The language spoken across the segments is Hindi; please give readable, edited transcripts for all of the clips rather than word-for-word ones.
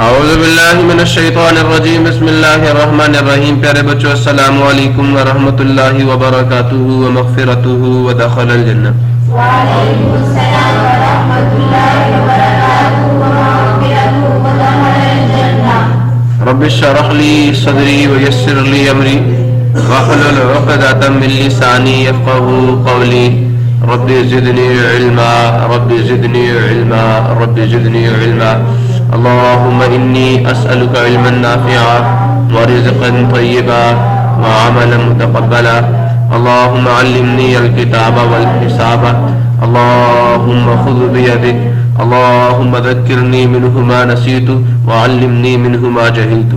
औज़ु बिल्लाहि मिनश शैतानिर रजीम बिस्मिल्लाहिर रहमानिर रहीम। प्यारे बच्चों, अस्सलामु अलैकुम व रहमतुल्लाहि व बरकातुहू व मग़फ़िरतुहू व दख़लल जन्नह। व अलैकुमुस्सलाम व रहमतुल्लाहि व बरकातुहू व मग़फ़िरतुहू व दख़लल जन्नह। रब्बिश्रह ली सदरी व यस्सिर ली अमरी वहलुल उक़दतम मिन लिसानी यफ़क़हू क़ौली। Rabbi ज़िदनी इल्मा, rabbi ज़िदनी इल्मा, rabbi ज़िदनी इल्मा। अल्लाहुम्मा इन्नी अस्अलुका इल्मन नाफ़िअ व रिज़्क़न तय्यबा व अमलन मुतक़ब्बला। अल्लाहुम्मा अल्लिमनी अल-किताबा वल हिसाबा। अल्लाहुम्मा ख़ुज़ बियदिक। अल्लाहुम्मा ज़क्किरनी मिन्हु मा नसीतु व अल्लिमनी मिन्हु मा जहिलतु।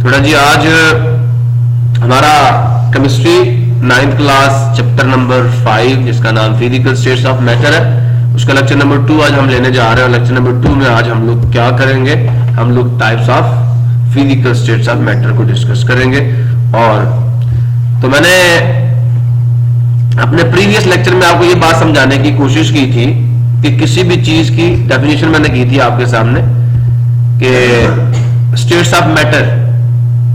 थोड़ा जी, आज हमारा chemistry 9th class chapter number 5 जिसका नाम फिजिकल स्टेट्स ऑफ मैटर है, उसका लेक्चर नंबर 2 आज हम लेने जा रहे हैं। लेक्चर नंबर 2 में आज हम लोग क्या करेंगे, हम लोग types of physical states of matter को डिस्कस करेंगे। और तो मैंने अपने प्रीवियस लेक्चर में आपको ये बात समझाने की कोशिश की थी कि किसी भी चीज की डेफिनेशन मैंने की थी आपके सामने कि स्टेट्स ऑफ मैटर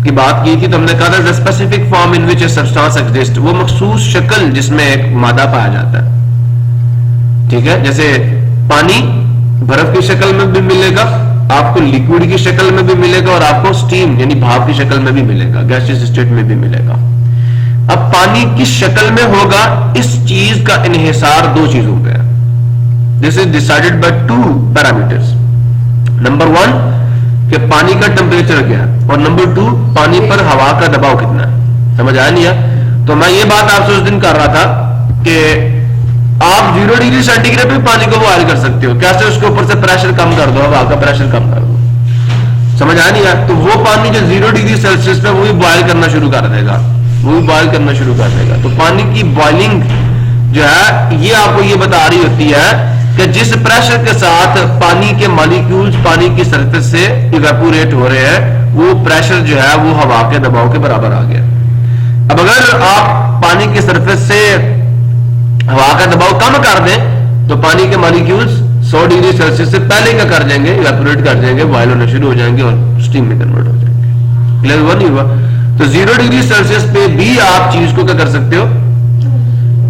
की बात की थी, तो हमने कहा था specific form in which a substance exist, वो मखसूस शक्ल जिसमें एक मादा पाया जाता है। ठीक है, जैसे पानी बर्फ की शक्ल में भी मिलेगा, आपको लिक्विड की शक्ल में भी मिलेगा और आपको स्टीम यानी भाप की शक्ल में भी मिलेगा, गैसियस स्टेट में भी मिलेगा। अब पानी की शक्ल में होगा, इस चीज का इन्हिसार दो चीजों पे है। This is decided by 2 parameters. Number 1 कि पानी का टेम्परेचर क्या है, और नंबर 2 पानी पर हवा का दबाव कितना है। समझ आया नहीं है? तो मैं ये बात आपसे उस दिन कर रहा था कि आप 0 डिग्री सेंटीग्रेड पे पानी को बॉयल कर सकते हो। कैसे? उसके ऊपर से प्रेशर कम कर दो, हवा का प्रेशर कम कर दो। समझ आया नहीं है? तो वो पानी जो 0 डिग्री सेल्सियस पे वो भी बॉयल करना शुरू कर देगा, वो भी बॉयल करना शुरू कर देगा। तो पानी की बॉइलिंग जो है ये आपको ये बता रही होती है कि जिस प्रेशर के साथ पानी के मॉलिक्यूल्स पानी की सरफेस से इवेपोरेट हो रहे हैं, वो प्रेशर जो है वो हवा के दबाव के बराबर आ गया। अब अगर आप पानी की सरफेस से हवा का दबाव कम कर दें तो पानी के मॉलिक्यूल्स 100 डिग्री सेल्सियस से पहले क्या कर जाएंगे, इवेपोरेट कर जाएंगे, बॉयल होना शुरू हो जाएंगे और स्टीम में कन्वर्ट हो जाएंगे। क्लियर हुआ नहीं हुआ? तो 0 डिग्री सेल्सियस पे भी आप चीज को क्या कर सकते हो,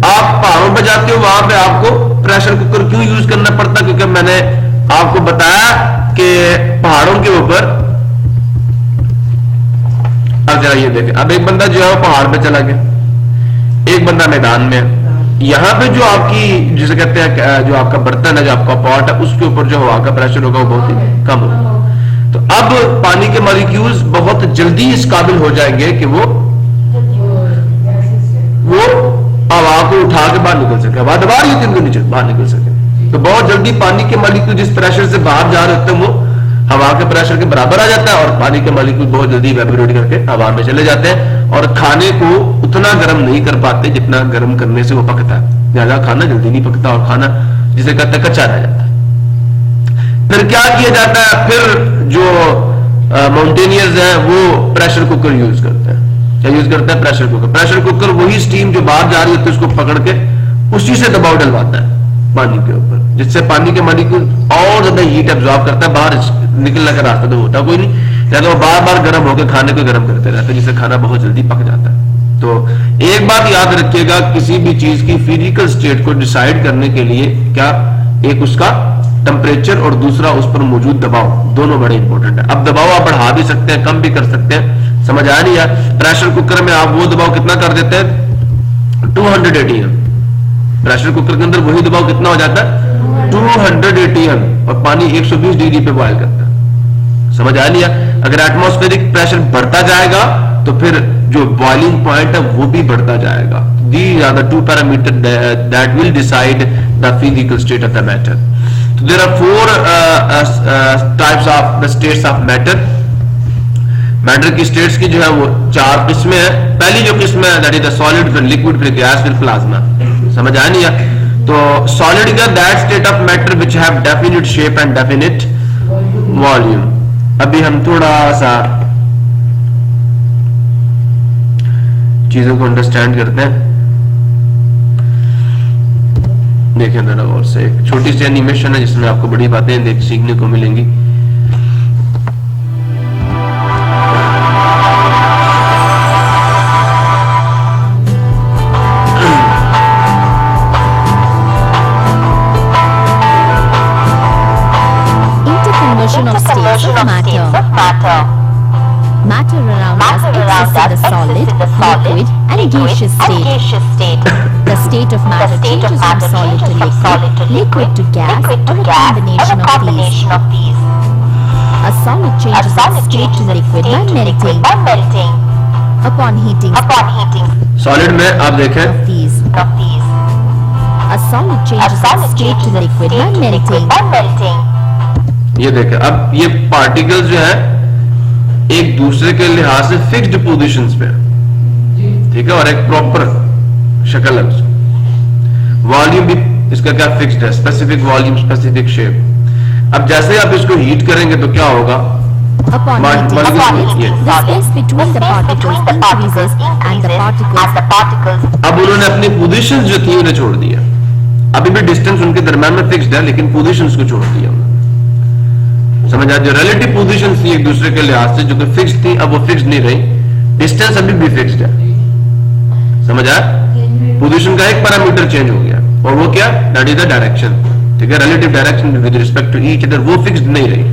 आप पहाड़ों पर जाते हो, वहां पे आपको प्रेशर कुकर क्यों यूज करना पड़ता, क्योंकि मैंने आपको बताया कि पहाड़ों के ऊपर, अब जरा ये देखें, अब एक बंदा जो है वो पहाड़ पे चला गया, एक बंदा मैदान में है। यहां पे जो आपकी जिसे कहते हैं जो आपका बर्तन है, जो आपका पॉट है, उसके ऊपर जो हवा का प्रेशर होगा वो बहुत ही कम होगा। तो अब पानी के मॉलिक्यूल्स बहुत जल्दी इस काबिल हो जाएंगे कि वो हवा को उठा के बाहर निकल सके, हवा दबा रही होती है नीचे, बाहर निकल सके। तो बहुत जल्दी पानी के मॉलिक्यूल जिस प्रेशर से बाहर जा रहे होते हैं वो हवा के प्रेशर के बराबर आ जाता है, और पानी के मॉलिक्यूल बहुत जल्दी इवेपोरेट करके हवा में चले जाते हैं और खाने को उतना गर्म नहीं कर पाते जितना गर्म करने से वो पकता है। ज्यादा खाना जल्दी नहीं पकता और खाना जिसे कहते हैं कच्चा रह जाता है। फिर क्या किया जाता है, फिर जो माउंटेनियर्स हैं वो प्रेशर कुकर यूज करते हैं। क्या यूज करता है? Pressure cooker. प्रेशर कुकर वही स्टीम जो बाहर जा रही होती है उसको पकड़ के उसी से दबाव डलवाता है पानी के ऊपर, जिससे पानी के मॉलिक्यूल और ज्यादा हीट एब्जॉर्ब करता है, बाहर निकलने का रास्ता तो होता कोई नहीं, लेकिन वो बार बार गर्म होकर खाने को गर्म करते रहते हैं, जिससे खाना बहुत जल्दी पक जाता है। तो एक बात याद रखिएगा, किसी भी चीज की फिजिकल स्टेट को डिसाइड करने के लिए क्या, एक उसका टेम्परेचर और दूसरा उस पर मौजूद दबाव, दोनों बड़े इंपॉर्टेंट है। अब दबाव आप बढ़ा भी सकते हैं, कम भी कर सकते हैं। समझ आया नहीं है? प्रेशर कुकर में आप वो दबाव कितना कर देते हैं, 200 atm। प्रेशर कुकर के अंदर वही दबाव कितना हो जाता है, 200 atm, और पानी 120 डिग्री पे बॉयल करता है। समझ आया नहीं है? अगर एटमॉस्फेरिक प्रेशर बढ़ता जाएगा तो फिर जो बॉइलिंग पॉइंट है वो भी बढ़ता जाएगा। These are the 2 parameters that will decide the physical state of the matter. So there are 4 types of the states of matter. Matter की स्टेट्स की जो है वो 4 किस्में हैं। पहली जो किस्म है दैट इज द सॉलिड, फिर लिक्विड, फिर गैस, फिर प्लाज्मा। समझ आया नहीं है? तो सॉलिड का that state of matter which have definite shape and definite volume. अभी हम थोड़ा सा चीजों को अंडरस्टैंड करते हैं। देखें जरा और से, एक छोटी सी एनिमेशन है जिसमें आपको बड़ी बातें सीखने को मिलेंगी। Interconversion of states of matter. Matter around us exists in the solid, liquid and gaseous state. The state of matter changes from solid to liquid to gas, or a combination of these. A solid changes its state to liquid by melting. Upon heating, solid में आप देखें these. A solid changes its state to liquid by melting. ये देखें, अब ये पार्टिकल्स जो है एक दूसरे के लिहाज से फिक्स्ड पोजीशंस पे है, ठीक है, और एक प्रॉपर शक्ल है उसकी। वॉल्यूम भी इसका क्या फिक्स्ड है, स्पेसिफिक वॉल्यूम, स्पेसिफिक शेप। अब जैसे आप इसको हीट करेंगे तो क्या होगा, Upon heating, the space between the particles increases and the particles. अब उन्होंने अपनी पोजीशंस जो थी उन्हें छोड़ दिया। अभी भी डिस्टेंस उनके दरम्यान में फिक्स्ड है, लेकिन पोजीशंस को छोड़ दिया उन्होंने। समझ आया, जो रिलेटिव पोजीशंस थी एक दूसरे के लिहाज से जो कि फिक्स्ड थी, अब वो फिक्स्ड नहीं रही, डिस्टेंस अभी भी फिक्स्ड है। समझ आया, पोजीशन का एक पैरामीटर चेंज हो गया, और वो क्या, दैट इज द डायरेक्शन, ठीक है, relative direction with respect to each other, वो फिक्स्ड नहीं रही।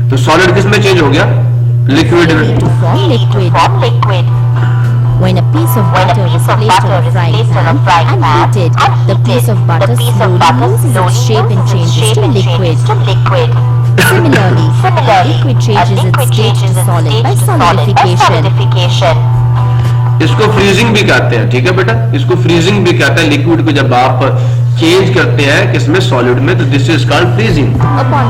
तो सॉलिड किस में चेंज हो गया, लिक्विड में। To form liquid. When a piece of butter is placed on a frying pan and heated, the piece of butter slowly loses its shape and changes to liquid. Similarly, liquid changes its state to solid by solidification. इसको फ्रीजिंग भी कहते हैं, ठीक है बेटा, इसको फ्रीजिंग भी कहते हैं। लिक्विड को जब आप चेंज करते हैं किसमें, सॉलिड में, तो this is called freezing. Upon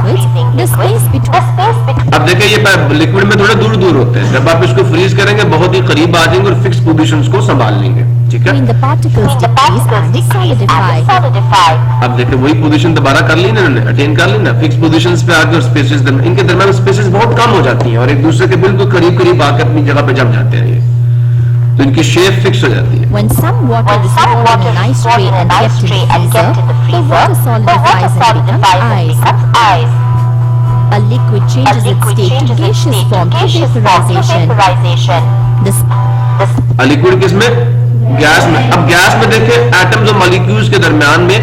freezing liquids, the space between अब देखिए ये लिक्विड में थोड़े दूर दूर होते हैं, जब आप इसको फ्रीज करेंगे बहुत ही करीब आ जाएंगे और फिक्स पोजीशंस को संभाल लेंगे, ठीक है। the particles decrease and solidify. अब देखिए वही पोजीशन दोबारा कर ली ना, इन्होंने अटेन कर ली ना, फिक्स पोजीशंस पे आकर स्पेसेस, इनके दरम्यान स्पेसेस बहुत कम हो जाती हैं और एक दूसरे के बिल्कुल करीब करीब आकर अपनी जगह पे जम जाते हैं, ये तो इनकी शेप फिक्स हो जाती है। When some water is poured in an ice tray and kept in the freezer, the water solidifies and becomes ice. A liquid changes its state to gaseous form through vaporization. This liquid किसमें, गैस में। अब गैस में देखें एटम्स और मॉलिक्यूल्स के दरमियान में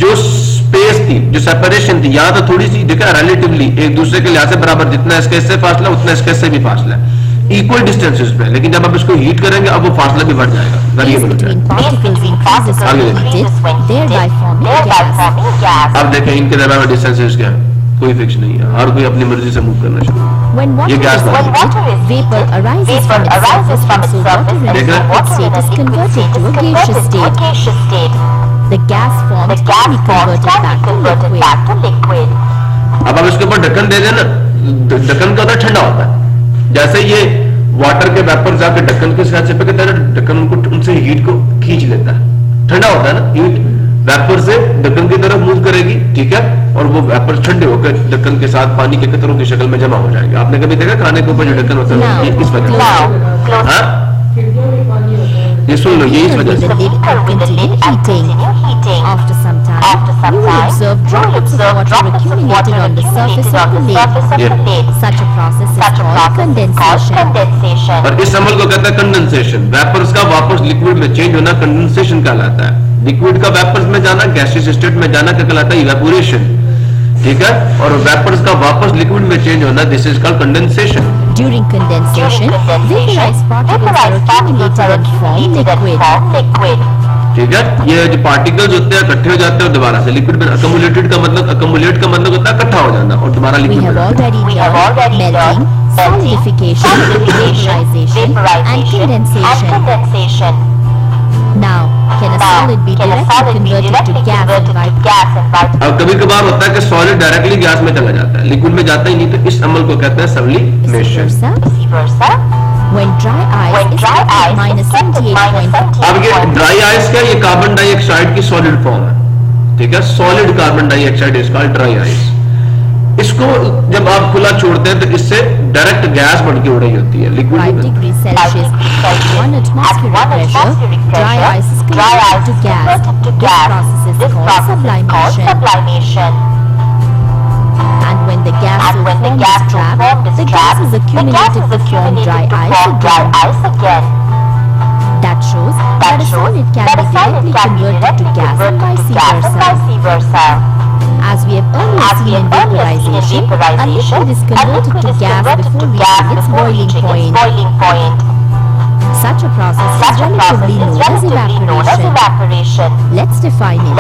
जो स्पेस थी, जो सेपरेशन थी, यहाँ तो थोड़ी सी देखा रिलेटिवली एक दूसरे के लिहाज से बराबर, जितना इसके इससे फासला उतना इसके इससे भी फासला है, इक्वल डिस्टेंसेस पे, लेकिन जब आप इसको हीट करेंगे अब वो फासला भी बढ़ जाएगा, वेरिएबल हो between जाएगा। particles increases when heated, thereby forming gas. अब देखें इनके दरमियान में डिस्टेंसेस क्या है, कोई फिक्स नहीं है, हर कोई अपनी मर्जी से मूव करना शुरू। When water ये is गैस वाली है। heated, vapor arises from its surface, and so water in देख रहे हैं? liquid state is converted to a gaseous state. The gas formed can be converted back to liquid. अब आप इसके ऊपर ढक्कन दे देना, ढक्कन का होता है ठंडा होता है, जैसे ये वाटर के वेपर जाकर ढक्कन के साथ चिपक जाता है, ढक्कन उनको उनसे हीट को खींच लेता है, ठंडा होता है ना, हीट वेपर से ढक्कन की तरफ मूव करेगी, ठीक है, और वो वेपर ठंडे होकर ढक्कन के साथ पानी के कतरों की शक्ल में जमा हो जाएंगे। आपने कभी देखा खाने के ऊपर जो ढक्कन होता है ये इस वजह से, हाँ? ये सुन लो, ये इस वजह से। The lid and continue heating. After some time, you will observe droplets of water accumulated on the surface of the lid. Such a process is called condensation. और इस अमल को कहता है कंडेंसेशन। वेपर्स का वापस लिक्विड में चेंज होना कंडेंसेशन कहलाता है। लिक्विड का वेपर्स में जाना, गैसियस स्टेट में जाना क्या कहलाता है, इवेपोरेशन, ठीक है, और वेपर्स का वापस लिक्विड में चेंज होना, this is called condensation. During condensation, vaporized particles are accumulated and form liquid. ठीक है, ये जो पार्टिकल्स होते हैं इकट्ठे हो जाते हैं और दोबारा से लिक्विड में अक्यूमुलेटेड का मतलब, अक्यूमुलेट का मतलब होता है इकट्ठा हो जाना और दोबारा We liquid have already learned melting, solidification, vaporization, and condensation. Now, can a solid be directly converted to gas and vice? अब कभी कभार होता है कि सॉलिड डायरेक्टली गैस में चला जाता है, लिक्विड में जाता ही नहीं, तो इस अमल को कहते हैं sublimation. When dry ice is kept at -78.5. अब ये ड्राई आइस क्या, ये कार्बन डाइऑक्साइड की सॉलिड फॉर्म है, ठीक है, solid carbon dioxide is called dry ice. इसको जब आप खुला छोड़ते हैं तो इससे डायरेक्ट गैस बन के उड़ रही होती है, liquid 5 degrees Celsius, at 1 atmospheric pressure, dry ice is converted to gas. This process is called sublimation. And when the gas form is trapped, the gas is accumulated to form dry ice again. That shows that a solid can be directly converted to gas and vice versa. As we have earlier seen in vaporization, a liquid is converted to gas before reaching its boiling point. Such a process is relatively known as evaporation. Let's define it.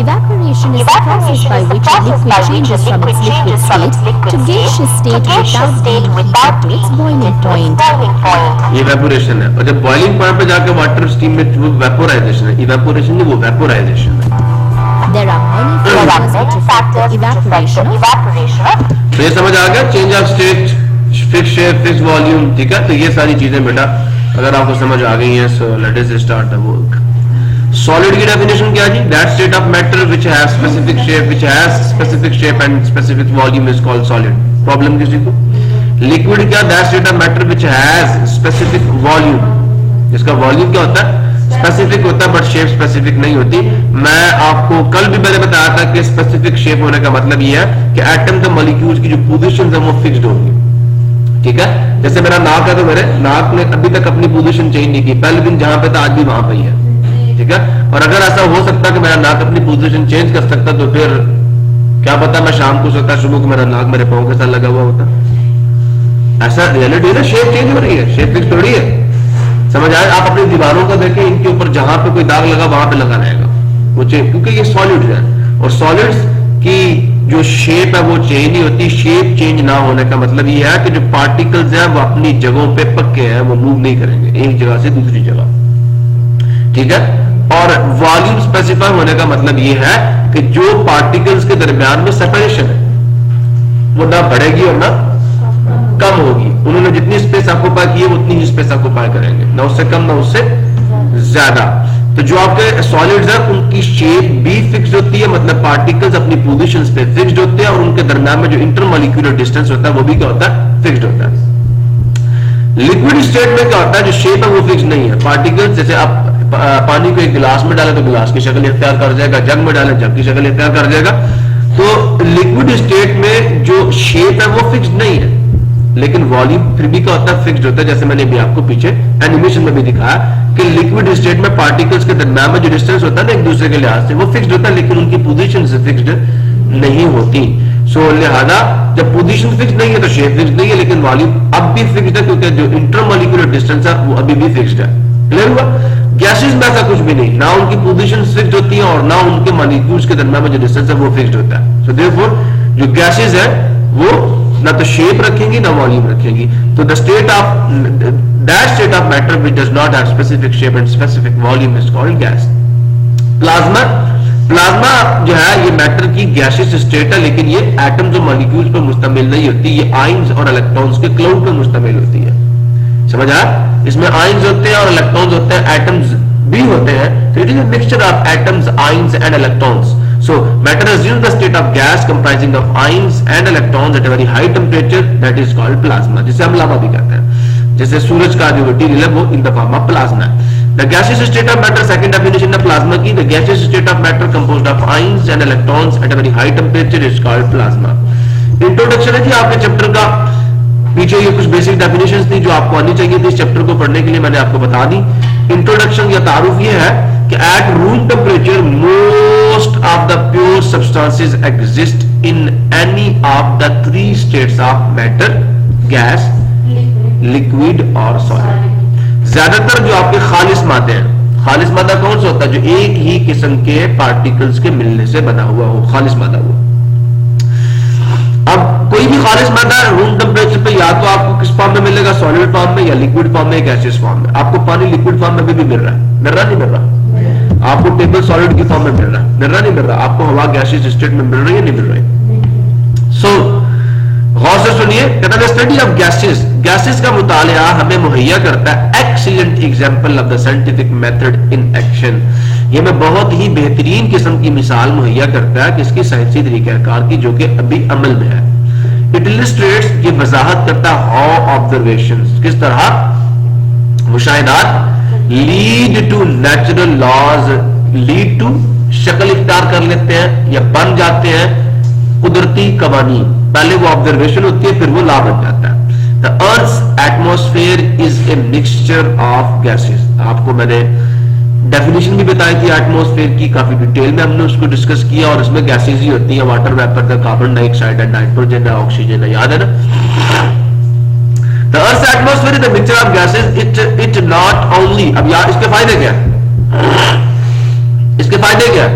Evaporation is the process by which a liquid changes from its liquid state to gaseous state without being heated to its boiling point. ये evaporation है, और जब boiling point पे जाके water steam में वो vaporization है, evaporation नहीं, वो vaporization है। There are many factors which affect the evaporation of. तो ये समझ आ गया, change of state, fixed shape, fixed volume, ठीक है? तो ये सारी चीजें बेटा अगर आपको समझ आ गई हैं, so let us start the work. Solid की definition क्या जी? That state of matter which has specific shape and specific volume is called solid. Problem किसी को? Liquid क्या? That state of matter which has specific volume. इसका volume क्या होता है? Specific होता है, but shape specific नहीं होती. मैं आपको कल भी मैंने बताया था कि specific shape होने का मतलब ये है कि atom के molecules की जो positions है वो fixed होंगी. ठीक है? जैसे मेरा नाक है तो मेरे नाक ने अभी तक अपनी पोजीशन चेंज नहीं की, पहले दिन जहां पे था आज भी वहां पे ही है। ठीक है? और अगर ऐसा हो सकता कि मेरा नाक अपनी पोजीशन चेंज कर सकता तो फिर क्या पता मैं शाम को सोता सुबह को मेरा नाक मेरे पांव के साथ लगा हुआ होता। ऐसा रियलिटी है, शेप चेंज हो रही है, शेप फिक्स थोड़ी है। समझ आए? आप अपनी दीवारों को देखें, इनके ऊपर जहां पे कोई दाग लगा वहां पे लगा रहेगा वो चेंज, क्योंकि ये सॉलिड्स है और सॉलिड्स की जो शेप है वो चेंज नहीं होती। शेप चेंज ना होने का मतलब ये है कि जो पार्टिकल्स हैं वो अपनी जगहों पे पक्के हैं, वो मूव नहीं करेंगे एक जगह से दूसरी जगह। ठीक है? और वॉल्यूम स्पेसिफाई होने का मतलब ये है कि जो पार्टिकल्स के दरमियान में सेपरेशन है वो ना बढ़ेगी और ना कम होगी। उन्होंने जितनी स्पेस ऑक्यूपाई की है उतनी ही स्पेस ऑक्यूपाई करेंगे, ना उससे कम ना उससे ज्यादा। तो जो आपके सॉलिड्स हैं उनकी शेप भी फिक्स्ड होती है, मतलब पार्टिकल्स अपनी पोजीशंस पे फिक्स्ड होते हैं और उनके दरमियान में जो इंटरमॉलिक्यूलर डिस्टेंस होता है वो भी क्या होता है? फिक्स्ड होता है। लिक्विड स्टेट में क्या होता है? जो शेप है वो फिक्स नहीं है। पार्टिकल्स जैसे आप पानी को एक गिलास में डालें तो गिलास की शक्ल इख्तियार कर जाएगा, जग में डालें जग की शक्ल इख्तियार कर जाएगा। तो लिक्विड स्टेट में जो शेप है वो फिक्स नहीं है, लेकिन वॉल्यूम फिर भी क्या होता है? फिक्स्ड होता है। जैसे मैंने भी आपको पीछे एनिमेशन में भी दिखाया कि लिक्विड स्टेट में पार्टिकल्स के दरमियान में जो डिस्टेंस होता है ना एक दूसरे के लिहाज से वो फिक्स्ड होता है, लेकिन उनकी पोजीशन से फिक्स्ड नहीं होती। सो लिहाजा जब पोजीशन फिक्स नहीं है तो शेप फिक्स नहीं है, लेकिन वॉल्यूम अब भी फिक्स्ड है क्योंकि जो इंटरमॉलिक्यूलर डिस्टेंस है वो अभी भी फिक्स्ड है। क्लियर हुआ? गैसेस में ऐसा कुछ भी नहीं, ना उनकी पोजीशन फिक्स्ड होती है और ना उनके मॉलिक्यूल्स के दरमियान में जो डिस्टेंस है वो फिक्स्ड होता है। सो देयरफॉर जो गैसेस है वो ना तो शेप रखेंगी ना वॉल्यूम रखेंगी। तो the state of that state of matter which does not have specific shape and specific volume is called gas. Plasma जो है ये मैटर की गैसियस स्टेट है, लेकिन ये एटम्स और मॉलिक्यूल्स पर मुश्तमिल नहीं होती, ये आयंस और इलेक्ट्रॉन्स के क्लाउड पर मुश्तमिल होती है। समझ आया? इसमें आयंस होते हैं और इलेक्ट्रॉन्स होते हैं, एटम्स भी होते हैं। So it is a mixture of atoms, ions and electrons. So matter assumes the state of gas comprising of ions and electrons at a very high temperature that is called plasma, जिसे हम लावा भी कहते हैं। जैसे सूरज का जो मटीरियल है वो in the form of plasma है। The gaseous state of matter, second definition of plasma की, the gaseous state of matter composed of ions and electrons at a very high temperature is called plasma. Introduction है जी आपके चैप्टर का। पीछे ये कुछ बेसिक डेफिनेशंस थी जो आपको आनी चाहिए थी इस चैप्टर को पढ़ने के लिए, मैंने आपको बता दी। इंट्रोडक्शन या तारुफ ये है कि at room temperature most of the pure substances exist in any of the three states of matter, gas, liquid और सॉलिड। ज्यादातर जो आपके खालिस मादे हैं, खालिस मादा कौन सा होता है? जो एक ही किस्म के पार्टिकल्स के मिलने से बना हुआ हो, खालिस मादा हो। अब कोई भी खालिस मादा रूम टेम्परेचर पे या तो आपको किस फॉर्म में मिलेगा? सॉलिड फॉर्म में, या लिक्विड फॉर्म में, गैसियस फॉर्म में। आपको पानी लिक्विड फॉर्म में भी मिल रहा है, मिल रहा नहीं मिल रहा? आपको टेबल सॉलिड की फॉर्म में मिल रहा है, मिल रहा नहीं मिल रहा? आपको हवा गैसियस स्टेट में मिल रही है नहीं मिल रही? सो गौर से सुनिए, कहता है स्टडी ऑफ गैसेस, गैसेस का मुतालिया हमें मुहैया करता है excellent example of the scientific method in action. ये मैं बहुत ही बेहतरीन किस्म की मिसाल मुहैया करता है किसकी? साइंसी तरीकाकार की, जो कि अभी अमल में है। इट इलस्ट्रेट्स, ये वजाहत करता है हाउ ऑब्जर्वेशंस, किस तरह मुशाहिदात lead to natural laws, lead to शक्ल इख्तियार कर लेते हैं या बन जाते हैं कुदरती कवानीन। पहले वो ऑब्जर्वेशन होती है फिर वो लॉ बन जाता है। The earth's atmosphere is a mixture of gases. आपको मैंने डेफिनेशन भी बताई थी एटमॉस्फेयर की, काफी डिटेल में हमने उसको डिस्कस किया, और इसमें गैसेज ही होती है, वाटर वेपर है, कार्बन डाइऑक्साइड है, नाइट्रोजन है, ऑक्सीजन है, याद है ना। The Earth's atmosphere is a mixture of gases. It not only, अब यार इसके फायदे क्या है? इसके फायदे क्या है?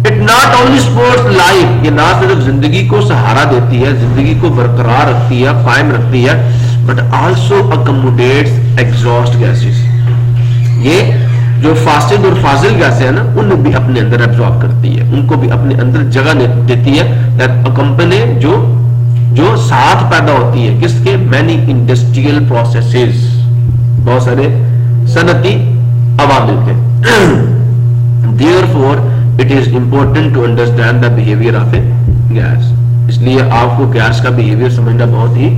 It not only supports life, ये ना सिर्फ जिंदगी को सहारा देती है, जिंदगी को बरकरार रखती है, कायम रखती है, but also accommodates exhaust gases. ये जो फासिद और फाजिल गैसें हैं ना, उन्हें भी अपने अंदर एब्जॉर्ब करती है, उनको भी अपने अंदर जगह देती है, अकम्पने जो साथ पैदा होती है किसके, मैनी इंडस्ट्रियल प्रोसेसेस, बहुत सारे सनती अवामिल के। Therefore, it is important to understand the behavior of a gas. इसलिए आपको गैस का बिहेवियर समझना बहुत ही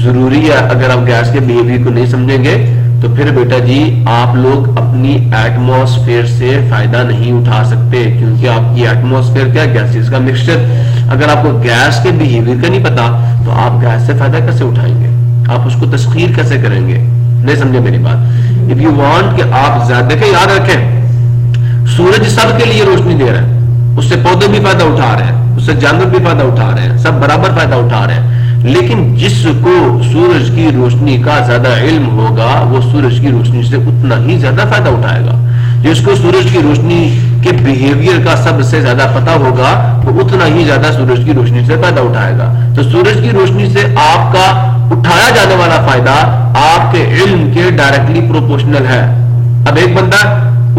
जरूरी है। अगर आप गैस के बिहेवियर को नहीं समझेंगे तो फिर बेटा जी आप लोग अपनी एटमॉस्फेयर से फायदा नहीं उठा सकते, क्योंकि आपकी एटमॉस्फेयर क्या, गैसेस का मिक्सचर। अगर आपको गैस के बिहेवियर का नहीं पता तो आप गैस से फायदा कैसे उठाएंगे, आप उसको तस्खीर कैसे करेंगे, नहीं समझे मेरी बात। इफ यू वांट कि आप ज्यादा, देखें याद रखें, सूरज सबके लिए रोशनी दे रहा है, उससे पौधे भी फायदा उठा रहे हैं, उससे जानवर भी फायदा उठा रहे हैं, सब बराबर फायदा उठा रहे हैं। लेकिन जिसको सूरज की रोशनी का ज्यादा इल्म होगा वो सूरज की रोशनी से उतना ही ज्यादा फायदा उठाएगा। जिसको सूरज की रोशनी के बिहेवियर का सबसे ज्यादा पता होगा वो उतना ही ज्यादा सूरज की रोशनी से फायदा उठाएगा। तो सूरज की रोशनी से आपका उठाया जाने वाला फायदा आपके इल्म के डायरेक्टली प्रोपोर्शनल है। अब एक बंदा,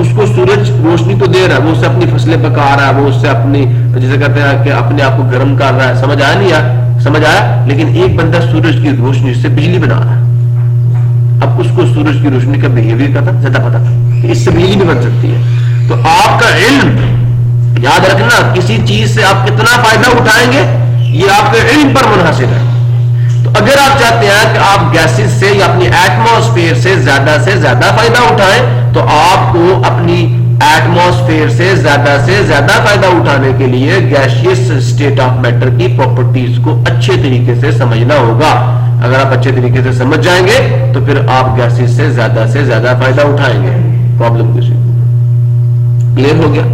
उसको सूरज रोशनी तो दे रहा है, वो उससे अपनी फसलें पका रहा है, वो उससे अपनी, जैसे कहते हैं कि अपने आप को गर्म कर रहा है, समझ आया नहीं यार, समझ आया। लेकिन एक बंदा सूरज की रोशनी से बिजली बना रहा है, अब उसको सूरज की रोशनी का बिहेवियर का था ज्यादा पता था, इससे बिजली भी बन सकती है। तो आपका इल्म याद रखना, किसी चीज से आप कितना फायदा उठाएंगे ये आपके इल्म पर मुनहसिर है। तो अगर आप चाहते हैं कि आप गैसेस से या अपनी एटमॉस्फेयर से ज्यादा फायदा उठाएं तो आपको अपनी एटमॉस्फेयर से ज्यादा फायदा उठाने के लिए गैसियस स्टेट ऑफ मैटर की प्रॉपर्टीज को अच्छे तरीके से समझना होगा। अगर आप अच्छे तरीके से समझ जाएंगे तो फिर आप गैसेस से ज्यादा फायदा उठाएंगे। प्रॉब्लम किसी क्लियर हो गया?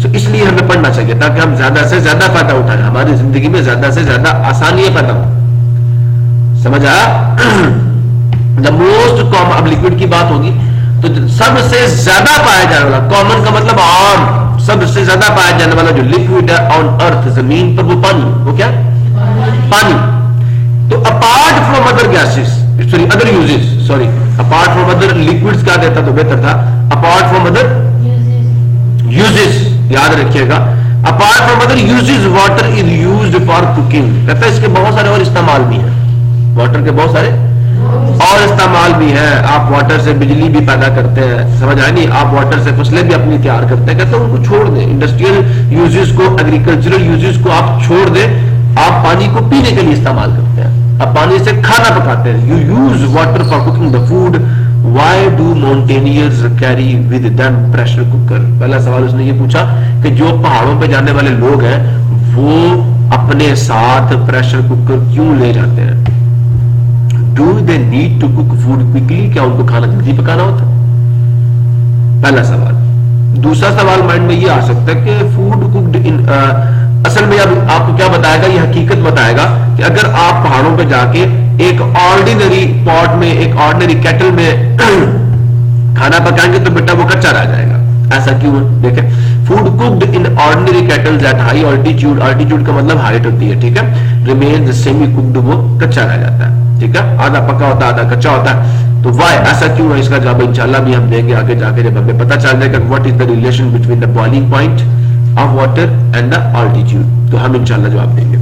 तो इसलिए हमें पढ़ना चाहिए ताकि हम ज्यादा से ज्यादा फायदा उठाएं, हमारी जिंदगी में ज्यादा से ज्यादा आसानियां पैदा हो। समझ आया? द मोस्ट कॉमन, अब लिक्विड की बात होगी तो सबसे ज्यादा पाया जाने वाला, कॉमन का मतलब आम, सबसे ज्यादा पाया जाने वाला जो लिक्विड है ऑन अर्थ, जमीन पर, वो पानी। वो क्या? पानी। तो apart from other gases, sorry other uses, sorry apart from other liquids क्या देता तो बेहतर था, अपार्ट फ्रॉम अदर यूजेस, याद रखिएगा, apart from other uses water is used for cooking. कहता है इसके बहुत सारे और इस्तेमाल भी हैं, वाटर के बहुत सारे और इस्तेमाल भी है। आप वाटर से बिजली भी पैदा करते हैं, समझ आया नहीं? आप वाटर से फसलें भी अपनी तैयार करते हैं। कहते हैं उनको छोड़ दें, इंडस्ट्रियल यूजेस को, एग्रीकल्चरल यूजेस को आप छोड़ दें। आप पानी को पीने के लिए इस्तेमाल करते हैं, आप पानी से खाना पकाते हैं। You use water for cooking the food. Why do mountaineers carry with them pressure cooker? पहला सवाल उसने ये पूछा कि जो पहाड़ों पे जाने वाले लोग हैं वो अपने साथ प्रेशर कुकर क्यों ले जाते हैं? Do they need to cook food quickly? क्या उनको खाना जल्दी पकाना होता है? पहला सवाल। दूसरा सवाल माइंड में ये आ सकता है कि फूड कुक्ड इन, असल में अब आपको क्या बताएगा, ये हकीकत बताएगा कि अगर आप पहाड़ों पे जाके एक ऑर्डिनरी पॉट में, एक ऑर्डिनरी केटल में खाना पकाएंगे तो बेटा वो कच्चा रह जाएगा। ऐसा क्यों है? देखें, food cooked in ordinary kettles at high altitude, altitude का मतलब हाइट होती है, ठीक है, रिमेन सेमी कुक्ड, वो कच्चा रह जाता है, ठीक है, आधा पका होता है आधा कच्चा होता है। तो वाई, ऐसा क्यों है? इसका जवाब इंशाल्लाह भी हम देंगे आगे जाके, जब हमें पता चल जाएगा what is the relation between the boiling point of water and the altitude, तो हम इंशाल्लाह जवाब देंगे।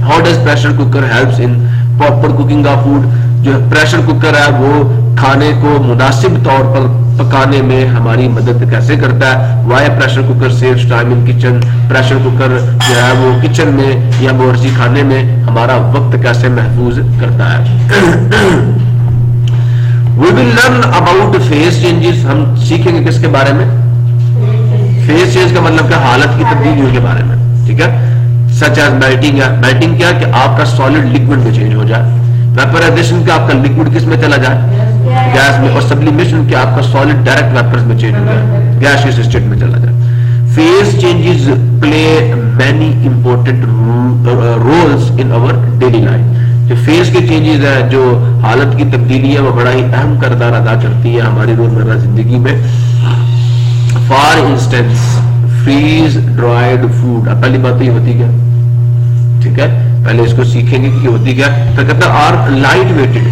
How does pressure cooker helps in proper cooking of food? जो प्रेशर कुकर है वो खाने को मुनासिब तौर पर पकाने में हमारी मदद कैसे करता है? Why pressure cooker saves time in kitchen? Pressure cooker जो है वो किचन में या बावर्ची खाने में हमारा वक्त कैसे महफूज करता है? We will learn about face changes. हम सीखेंगे किसके बारे में? फेस चेंज का मतलब क्या? हालत की तब्दीलियों के बारे में, ठीक है। सच एज मेल्टिंग है। मेल्टिंग क्या? कि आपका सॉलिड लिक्विड में चेंज हो जाए। वेपराइजेशन का आपका लिक्विड किस में चला जाए? गैस में, और सब्लिमेशन क्या आपका सॉलिड डायरेक्ट वेपर्स में चेंज हो गया, गैसियस स्टेट में चला जाए। Phase changes play many important roles in our daily life. जो फेज के चेंजेस है, जो हालत की तब्दीली है, वो बड़ा ही अहम किरदार अदा करती है हमारी रोजमर्रा जिंदगी में। For instance freeze dried food, पहली बात तो ये होती क्या, ठीक है, पहले इसको सीखेंगे कि होती क्या। तो कहता है आर लाइट वेटेड,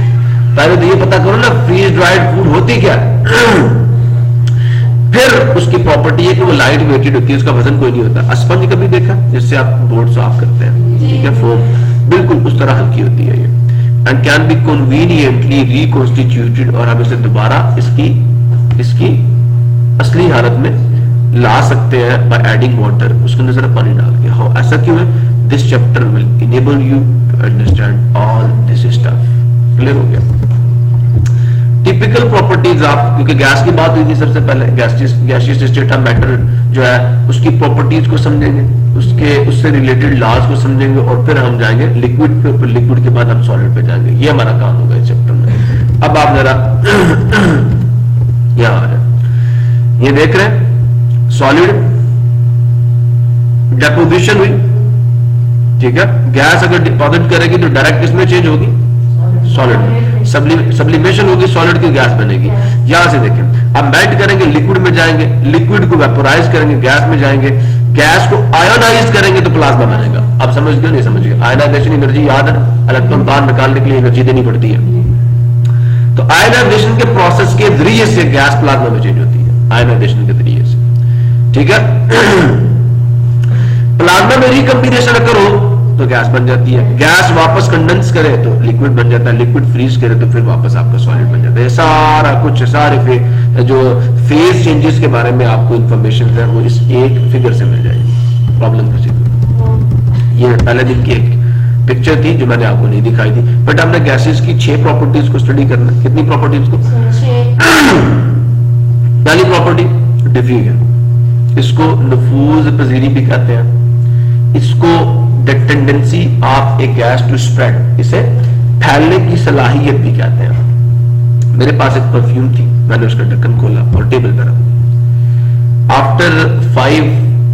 पहले तो ये पता करो ना फ्रीज ड्राइड फूड होती क्या फिर उसकी प्रॉपर्टी है कि वो लाइट वेटेड होती है, उसका वजन कोई नहीं होता। स्पंज कभी देखा जिससे आप बोर्ड साफ करते हैं, ठीक है, फोम बिल्कुल उस तरह हल्की होती है ये, and can be conveniently reconstituted, और हम इसे दोबारा इसकी असली हालत में ला सकते हैं बाय एडिंग वाटर, उसके अंदर जरा पानी डाल के। हाउ, ऐसा क्यों है? This chapter will enable you to understand all this stuff. Clear हो गया? टिपिकल प्रॉपर्टीज आप, क्योंकि गैस की बात हुई थी सबसे पहले, गैसियस स्टेट ऑफ मैटर जो है उसकी प्रॉपर्टीज को समझेंगे, उससे रिलेटेड लॉज को समझेंगे, और फिर हम जाएंगे लिक्विड पे, फिर लिक्विड के बाद हम सॉलिड पे जाएंगे। ये हमारा काम होगा इस चैप्टर में। अब आप जरा यहां आ रहे, ये देख रहे हैं सॉलिड डेपोजिशन हुई, ठीक है, गैस अगर डिपॉजिट करेगी तो डायरेक्ट किसमें चेंज होगी? सॉलिड में। सब्लिमेशन होगी, सॉलिड की गैस बनेगी। यहां से देखें, अब मेल्ट करेंगे, लिक्विड में जाएंगे, लिक्विड को वेपोराइज करेंगे, गैस में जाएंगे, गैस को आयोनाइज करेंगे तो प्लाज्मा बनेगा। अब समझ गए? नहीं समझ गए? आयोनाइजेशन एनर्जी याद है, इलेक्ट्रॉन बाहर निकालने के लिए एनर्जी देनी पड़ती है। तो आयोनाइजेशन के प्रोसेस के जरिए से गैस प्लाज्मा में चेंज होती है, आयोनाइजेशन के जरिए से, ठीक है। प्लाज्मा में रिकम्बिनेशन करो तो गैस बन जाती है, गैस वापस कंडेंस करे तो लिक्विड बन जाता है, लिक्विड फ्रीज करे तो फिर वापस आपका सॉलिड बन जाता है। सारा कुछ, सारे जो फेज चेंजेस के बारे में आपको इंफॉर्मेशन है वो इस एक फिगर से मिल जाएगी। प्रॉब्लम कुछ, ये पहले दिन की एक पिक्चर थी जो मैंने आपको नहीं दिखाई थी, बट हमने गैसेस की 6 प्रॉपर्टीज को स्टडी करना। कितनी प्रॉपर्टीज को? पहली प्रॉपर्टी डिफ्यूजन, इसको नफूज पजीरी भी कहते हैं, इसको the tendency of a gas to spread, इसे फैलने की सलाहियत भी कहते हैं। मेरे पास एक परफ्यूम थी, मैंने उसका ढक्कन खोला और टेबल पर रखा, आफ्टर 5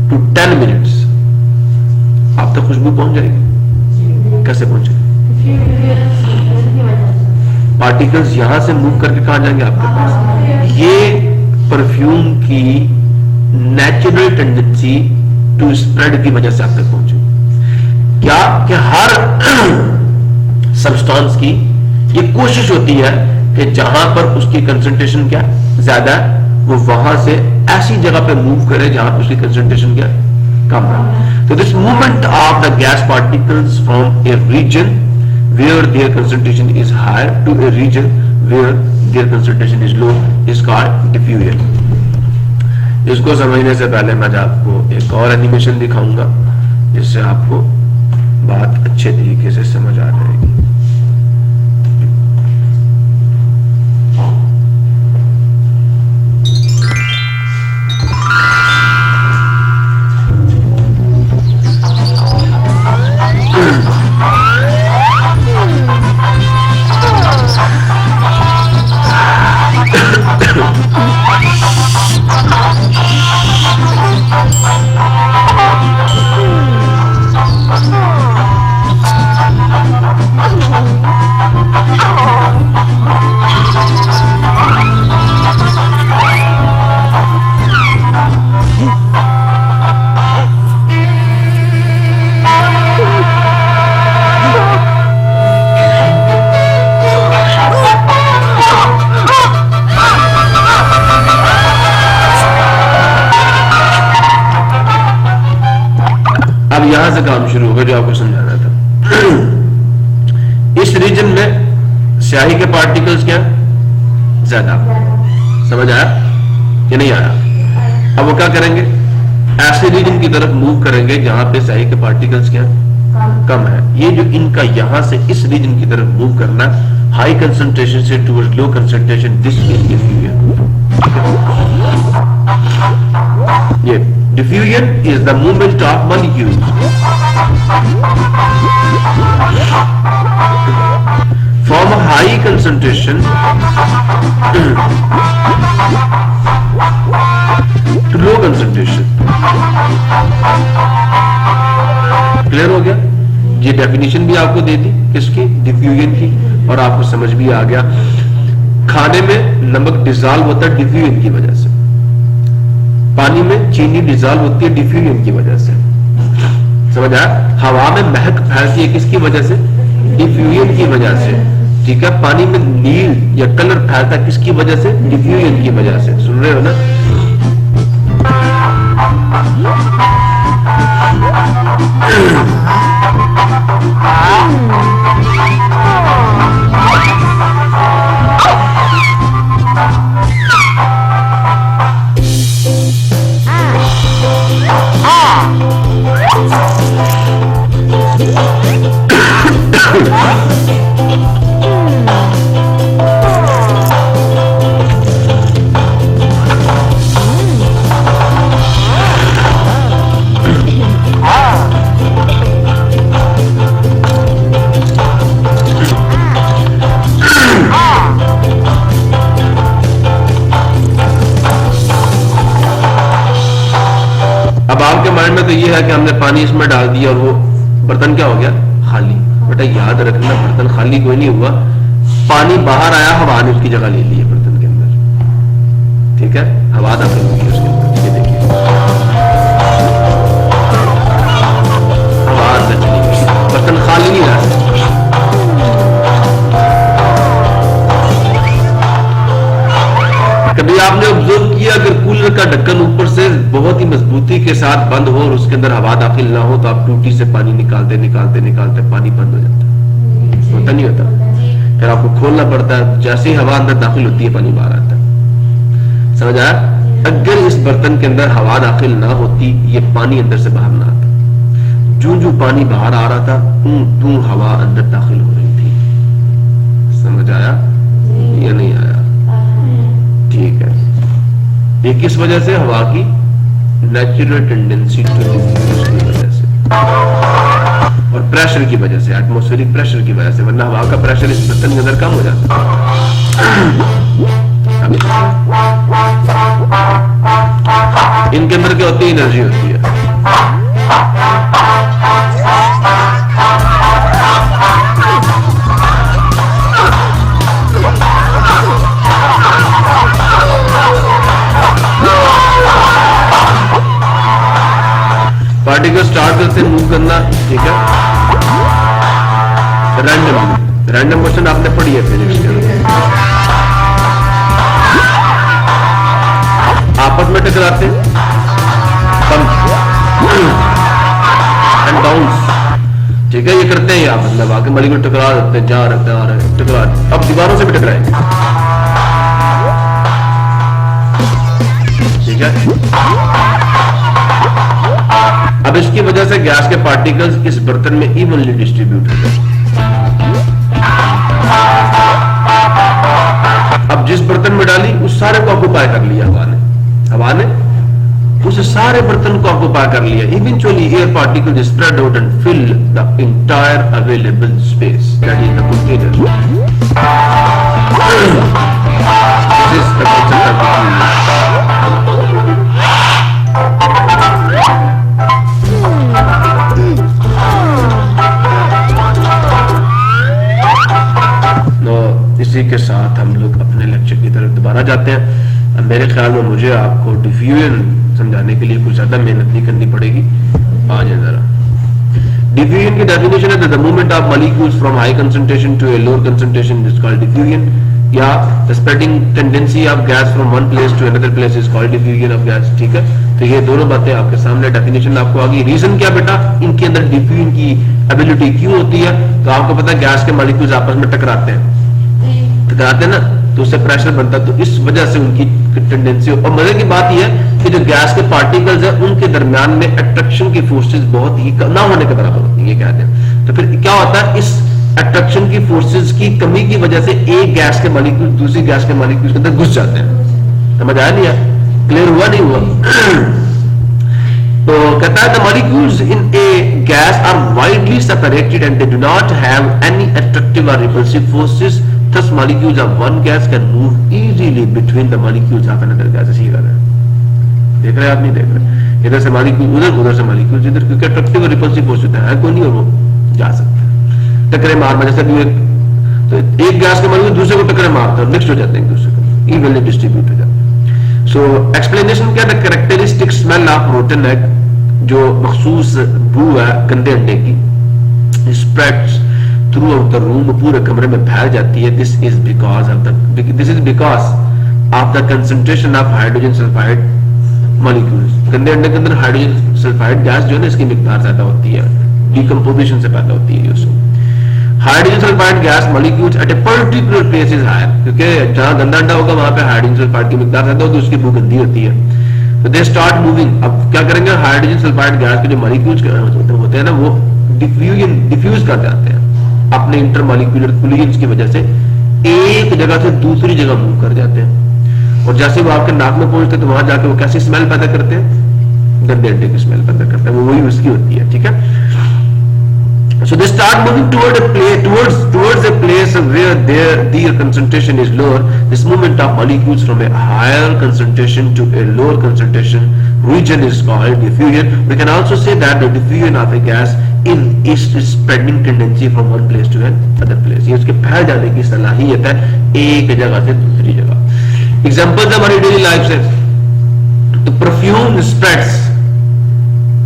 to 10 मिनट्स आप तक खुशबू पहुंच जाएगी। कैसे पहुंचेगी? पार्टिकल्स यहां से मूव करके कहां जाएंगे? आपके पास। ये परफ्यूम की नेचुरल टेंडेंसी टू स्प्रेड की वजह से आप तक पहुंचे। क्या कि हर सब्सटेंस की ये कोशिश होती है कि जहां पर उसकी कंसंट्रेशन क्या ज्यादा है, वो वहां से ऐसी जगह पे मूव करे जहां पर उसकी कंसंट्रेशन क्या कम है। तो this movement of the gas particles from a region where their concentration is higher to a region where their concentration is low is called diffusion. इसको समझने से पहले मैं आपको एक और एनिमेशन दिखाऊंगा जिससे आपको बात अच्छे तरीके से समझ आ जाएगी। यहां से काम शुरू होगा जो आपको समझाना था। इस रीजन में स्याही के पार्टिकल्स क्या ज्यादा, समझ आया कि नहीं आया? अब वो क्या करेंगे? ऐसे रीजन की तरफ मूव करेंगे जहां पे स्याही के पार्टिकल्स क्या कम है। ये जो इनका यहां से इस रीजन की तरफ मूव करना, हाई कंसंट्रेशन से towards low concentration, this is diffusion. ये diffusion is the movement of molecules from a high high concentration to low concentration. Clear हो गया? ये डेफिनेशन भी आपको दे दी किसकी, डिफ्यूजन की, और आपको समझ भी आ गया। खाने में नमक डिजॉल्व होता है डिफ्यूजन की वजह से, पानी में चीनी डिजॉल्व होती है डिफ्यूजन की वजह से। समझ आया? हवा में महक फैलती है किसकी वजह से, डिफ्यूजन की वजह से। ठीक है? पानी में नील या कलर फैलता है किसकी वजह से, डिफ्यूजन की वजह से। सुन रहे हो ना? आपके माइंड में तो ये है कि हमने पानी इसमें डाल दिया और वो बर्तन क्या हो गया, खाली। बेटा याद रखना, बर्तन खाली कोई नहीं हुआ, पानी बाहर आया, हवा ने उसकी जगह ले ली है बर्तन के अंदर। ठीक है? हवा दाखिल होगी उसके अंदर। ये देखिए हवा अंदर चली गई, बर्तन खाली नहीं रहा। कभी आपने ऑब्जर्व किया अगर कूलर का ढक्कन ऊपर से बहुत ही मजबूती के साथ बंद हो और उसके अंदर हवा दाखिल ना हो, तो आप टूटी से पानी निकालते निकालते निकालते पानी बंद हो जाता है, होता नहीं होता? फिर आपको खोलना पड़ता है, जैसे ही हवा अंदर दाखिल होती है पानी बाहर आता है। समझ आया? अगर इस बर्तन के अंदर हवा दाखिल ना होती, ये पानी अंदर से बाहर ना आता। जो जो पानी बाहर आ रहा था, तू हवा अंदर दाखिल हो रही थी। समझ आया या नहीं आया? ठीक है। ये किस वजह से, हवा की नेचुरल टेंडेंसी टू डिफ्यूज की वजह से और प्रेशर की वजह से, एटमॉस्फेरिक प्रेशर की वजह से। वरना हवा का प्रेशर इस बर्तन के अंदर कम हो जाता है। इनके अंदर क्या होती है, एनर्जी होती है। पार्टिकल स्टार्ट करते हैं मूव करना। ठीक है? रैंडम मोशन आपने पढ़ी है फिजिक्स के अंदर। आपस में टकराते हैं, एंड बाउंस। ठीक है? ये करते हैं आप, मतलब आके मॉलिक्यूल टकरा देते हैं, जा रहे आ रहे टकरा। अब दीवारों से भी टकराएंगे। ठीक है? अब इसकी वजह से गैस के पार्टिकल्स इस बर्तन में इवनली डिस्ट्रीब्यूट होते हैं। अब जिस बर्तन में डाली उस सारे को ऑक्युपाई कर लिया हवा ने उस सारे बर्तन को ऑक्युपाई कर लिया। Eventually air particle spread out and fill the entire available space, that is the container. This is the concept of इसी के साथ हम लोग अपने लेक्चर की तरफ दोबारा जाते हैं। अब मेरे ख्याल में मुझे आपको डिफ्यूजन समझाने के लिए कुछ ज्यादा मेहनत नहीं करनी पड़ेगी। आ जाए जरा। डिफ्यूजन की डेफिनेशन है the movement of molecules from high concentration to a lower concentration is called diffusion, या the spreading tendency of gas from one place to another place is called diffusion of gas. ठीक है? तो ये दोनों बातें आपके सामने, डेफिनेशन आपको आ गई। रीजन क्या बेटा, इनके अंदर डिफ्यूजन की एबिलिटी क्यों होती है? तो आपको पता है गैस के मॉलिक्यूल्स आपस में टकराते हैं ना, तो उससे प्रेशर बनता है, तो इस वजह से उनकी टेंडेंसी। और मजे की बात यह है कि जो गैस के पार्टिकल्स है उनके दरमियान में अट्रैक्शन की फोर्सेस बहुत ही ना होने के बराबर होती है, ये कहते हैं। तो फिर क्या होता है, इस अट्रैक्शन की फोर्सेस की कमी की वजह से एक गैस के मॉलिक्यूल दूसरी गैस के मॉलिक्यूल के अंदर घुस जाते हैं। समझ आया नहीं है? क्लियर हुआ नहीं हुआ? तो कहता है the molecules in a gas are widely separated and they do not have any attractive or repulsive forces thus molecules of one gas can move easily between the molecules of another gas. ऐसे ही कर रहे हैं, देख रहे हैं आप, नहीं देख रहे, इधर से मॉलिक्यूल उधर, उधर से मॉलिक्यूल इधर, क्योंकि अट्रैक्टिव और रिपल्सिव फोर्स होता है, कोई नहीं, और वो जा सकते हैं टकरे मार, जैसे भी एक गैस के मॉलिक्यूल दूसरे को टकरे मारते हैं, मिक्स हो जाते हैं एक दूसरे को, इवनली डिस्ट्रीब्यूट हो जाते हैं। सो एक्सप्लेनेशन क्या है, the characteristic smell of rotten egg, जो मखसूस बू है गंदे अंडे की, spreads through out the room, पूरे कमरे में फैल जाती है। This is because of the concentration of hydrogen sulphide molecules. गंदे अंडे के अंदर हाइड्रोजन सल्फाइड गैस जो है ना, इसकी मिकदार ज्यादा होती है, डिकम्पोजिशन से पैदा होती है ये। Hydrogen sulphide gas molecules at a particular place is higher, क्योंकि जहां गंदा अंडा होगा वहां पे हाइड्रोजन सल्फाइड की मिकदार ज्यादा होगी, उसकी बू गंदी होती है, तो दे स्टार्ट मूविंग। अब क्या करेंगे, हाइड्रोजन सल्फाइड गैस के जो मॉलिक्यूल्स होते हैं ना, वो डिफ्यूज कर जाते हैं अपने इंटरमॉलिक्यूलर कोलिजन्स की वजह से, एक जगह से दूसरी जगह मूव कर जाते हैं, और जैसे वो आपके नाक में पहुंचते तो वहां जाके वो कैसी स्मेल पैदा करते हैं, गंदे अंडे की स्मेल पैदा करते हैं, वो वही उसकी होती है, ठीक है। So they start moving towards a place where their concentration is lower. This movement of molecules from a higher concentration to a lower concentration region is called diffusion. We can also say that the diffusion of a gas is spreading tendency from one place to another place. ये उसके फैल जाने की सलाहियत है एक जगह से दूसरी जगह। Examples हमारी डेली लाइफ से, तो परफ्यूम स्प्रेड्स,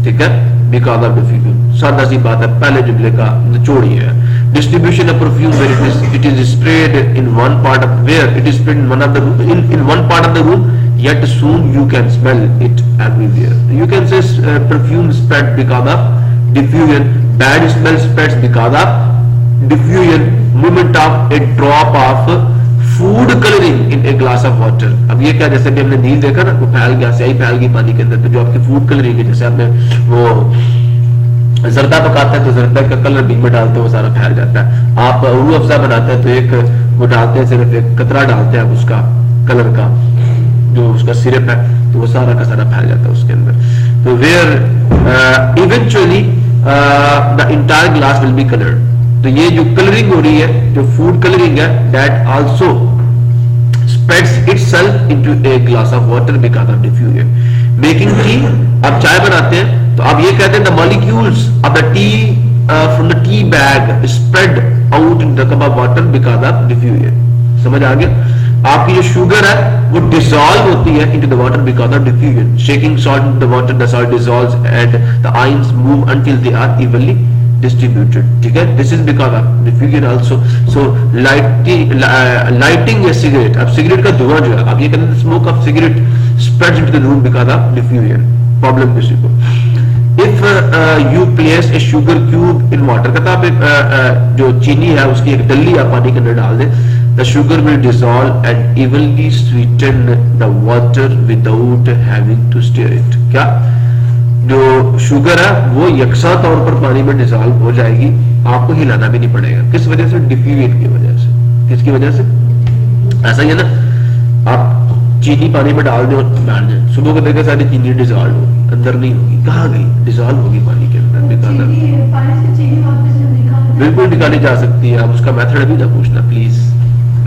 ठीक है, because of diffusion। सादा सी बात है, पहले जुमले का निचोड़ ही है। Distribution of perfume where it is sprayed in one part of the room, yet soon you can smell it everywhere. You can say perfume spread because of diffusion, bad smell spreads because of diffusion, movement of a drop of food colouring in a glass of water. अब ये क्या, जैसे भी हमने नील देखा ना, वो फैल गया, स्याही फैल गई पानी के अंदर, तो जो आपकी फूड कलरिंग है, जैसे आपने वो जर्दा पकाते हैं तो जर्दा का कलर बीच में डालते हैं, वो सारा फैल जाता है। आप रूह अफ़ज़ा बनाते हैं तो एक वो डालते हैं, सिर्फ एक कतरा डालते हैं उसका कलर का, जो उसका सिरप है, तो वो सारा का सारा फैल जाता है उसके अंदर। तो where eventually the entire glass will be coloured. तो ये जो कलरिंग हो रही है, जो फूड कलरिंग है, that also spreads itself into a glass of water because of diffusion. Making tea, आप चाय बनाते हैं तो आप ये कहते हैं the molecules of the tea from the tea bag spread out in the cup of water because of diffusion. समझ आ गया? आपकी जो शुगर है वो dissolve होती है into the water because of diffusion. Shaking salt into the water, the salt dissolves and the ions move until they are evenly distributed, ठीक है। This is because of diffusion also. So lighting a cigarette, अब सिगरेट का धुआं जो है, अब ये कहते हैं smoke of cigarette spreads into the room because of diffusion. Problem किसी को, if you place a sugar cube in water, कहता आप एक जो चीनी है उसकी एक डल्ली आप पानी के अंदर डाल दें, the sugar will dissolve and evenly sweeten the water without having to stir it. क्या, जो शुगर है वो यकसा तौर पर पानी में डिसॉल्व हो जाएगी, आपको हिलाना भी नहीं पड़ेगा। किस वजह से? डिफ्यूजन की वजह से। किसकी वजह से? ऐसा ही है ना, आप चीनी पानी में डाल दें, सुबह को देखा सारी चीनी डिसॉल्व होगी, अंदर नहीं होगी, कहाँ गई? डिसॉल्व होगी पानी के अंदर। बिल्कुल निकाली जा सकती है, आप उसका मेथड अभी ना पूछना प्लीज,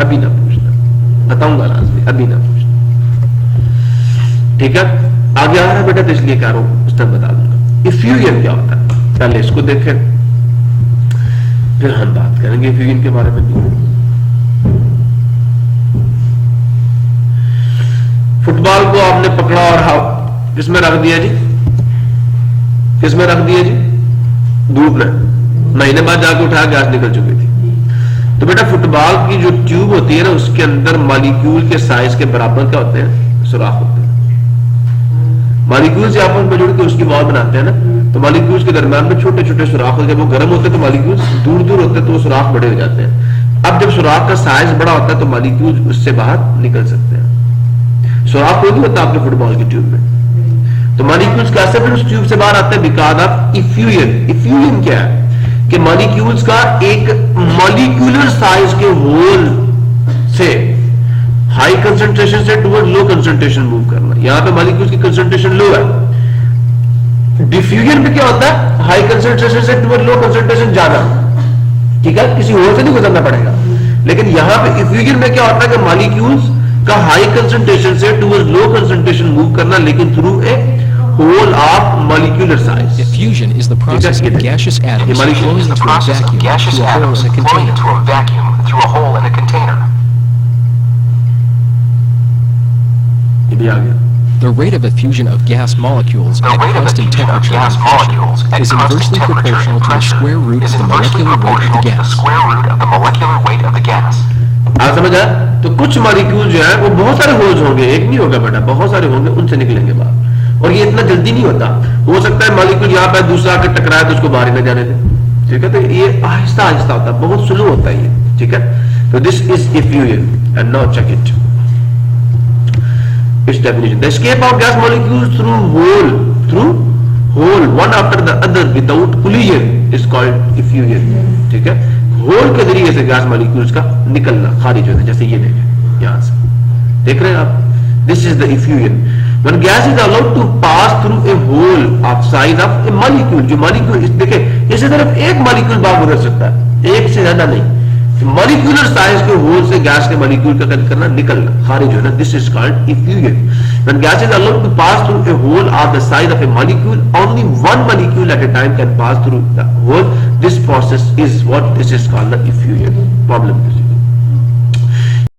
अभी ना पूछना, बताऊंगा रास्ते, अभी ना पूछना, ठीक है। आगे आ रहा है बेटा, तो इसलिए कह रहा हूं, उस टाइम बता दूंगा। इफ्यूजन क्या होता है, पहले इसको देखें, फिर हम बात करेंगे इफ्यूजन के बारे में भी। फुटबॉल को आपने पकड़ा और किसमें रख दिया जी? किसमें रख दिया जी? धूप में। महीने बाद जाके उठा, गैस निकल चुकी थी। तो बेटा फुटबॉल की जो ट्यूब होती है ना, उसके अंदर मॉलिक्यूल के साइज के बराबर क्या होते हैं? सुराख होते हैं। मॉलिक्यूल से आपस में जुड़ के उसकी वॉल बनाते हैं ना, तो मॉलिक्यूल्स के दरमियान में छोटे छोटे सुराख होते हैं। वो गर्म होते हैं तो मॉलिक्यूल्स दूर दूर होते हैं, तो वो सुराख बड़े हो जाते हैं। अब जब सुराख का साइज बड़ा होता है तो मॉलिक्यूल्स उससे बाहर निकल सकते हैं। सुराख कोई नहीं होता आपके फुटबॉल की ट्यूब में, तो मॉलिक्यूल्स कैसे फिर उस ट्यूब से बाहर आते हैं? Because of effusion. इफ्यूजन क्या है कि मॉलिक्यूल्स का एक मॉलिक्यूलर साइज के होल से हाई कंसंट्रेशन से टुवर्ड लो कंसंट्रेशन मूव करना। यहां पे मॉलिक्यूल्स की कंसंट्रेशन लो है। डिफ्यूजन में क्या होता है? हाई कंसंट्रेशन से टुवर्ड लो कंसंट्रेशन जाना, ठीक है, किसी और से नहीं गुजरना पड़ेगा। लेकिन यहां पे इफ्यूजन में क्या होता है कि मॉलिक्यूल्स का हाई कंसंट्रेशन से टुवर्ड्स लो कंसंट्रेशन मूव करना, लेकिन through a hole of molecular size. Diffusion is the process of gaseous atoms flowing is the into a process of vacuum gaseous through a hole atoms in a flowing container. into a vacuum through a hole in a container. ये भी आ गया. The rate of diffusion of gas molecules The at rate of constant diffusion of temperature gas and molecules pressure at is constant inversely temperature proportional and to the pressure square root is of the inversely molecular weight of proportional the to the gas. square root of the molecular weight of the gas. आप समझ आए? तो कुछ मॉलिक्यूल जो है वो बहुत सारे होल्स होंगे, एक नहीं होगा बेटा, बहुत सारे होंगे, उनसे निकलेंगे बाहर. और ये इतना जल्दी नहीं होता. हो सकता है मॉलिक्यूल यहाँ पे दूसरा आकर टकराए तो उसको बाहर ही न जाने दे. ठीक है, तो ये आहिस्ता आहिस्ता होता है, बहुत स्लो होता है ये. ठीक है, तो this is effusion. And now check it. its definition: the escape of gas molecules through hole one after the other without collision is called effusion. ठीक है, होल के जरिए से गैस मॉलिक्यूल्स का निकलना, खारिज होना, जैसे ये देखें यहां से, देख रहे हैं आप. This is the effusion. when gas is allowed to pass through a hole of size of a molecule, जो मॉलिक्यूल देखे इसे सिर्फ एक मॉलिक्यूल बाहर गुजर सकता है, एक से ज्यादा नहीं. मॉलिक्यूलर साइज के होल से गैस के मॉलिक्यूल का करना, निकलना, खारिज होना, this is called effusion. When gas is allowed to pass through a hole of the size of a molecule, only one molecule at a time can pass through the hole. This process is what this is called the effusion. Problem.